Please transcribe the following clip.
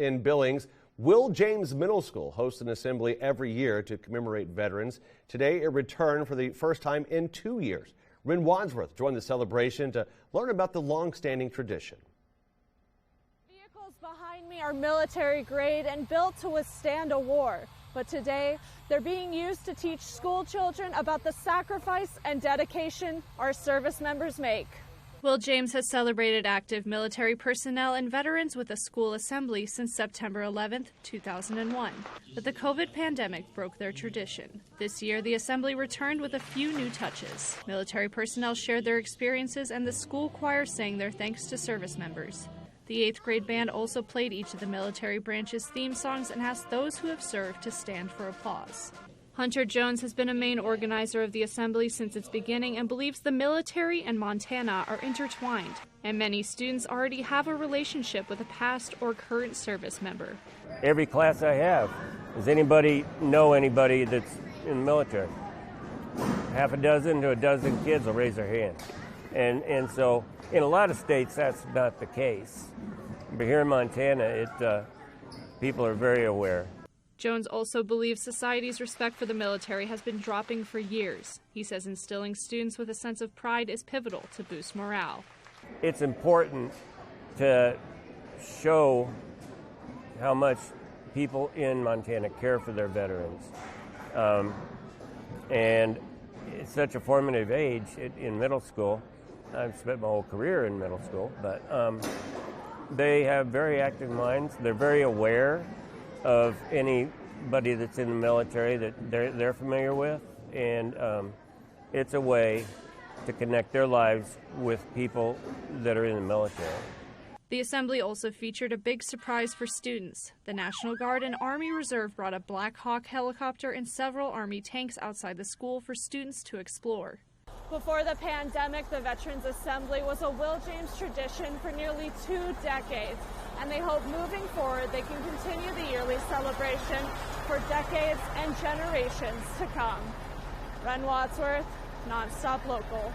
In Billings, Will James Middle School hosts an assembly every year to commemorate veterans. Today, it returned for the first time in 2 years. Rin Wadsworth joined the celebration to learn about the long-standing tradition. Vehicles behind me are military grade and built to withstand a war. But today, they're being used to teach school children about the sacrifice and dedication our service members make. Will James has celebrated active military personnel and veterans with a school assembly since September 11, 2001. But the COVID pandemic broke their tradition. This year, the assembly returned with a few new touches. Military personnel shared their experiences and the school choir sang their thanks to service members. The 8th grade band also played each of the military branch's theme songs and asked those who have served to stand for applause. Hunter Jones has been a main organizer of the assembly since its beginning and believes the military and Montana are intertwined, and many students already have a relationship with a past or current service member. Every class I have, does anybody know anybody that's in the military? Half a dozen to a dozen kids will raise their hand. And so in a lot of states that's not the case. But here in Montana, people are very aware. Jones also believes society's respect for the military has been dropping for years. He says instilling students with a sense of pride is pivotal to boost morale. It's important to show how much people in Montana care for their veterans. And it's such a formative age in middle school. I've spent my whole career in middle school, but they have very active minds. They're very aware of anybody that's in the military that they're familiar with, and it's a way to connect their lives with people that are in the military. The assembly also featured a big surprise for students. The National Guard and Army Reserve brought a Black Hawk helicopter and several Army tanks outside the school for students to explore. Before the pandemic, the Veterans Assembly was a Will James tradition for nearly 2 decades, and they hope moving forward they can continue the yearly celebration for decades and generations to come. Ren Wadsworth, Nonstop Local.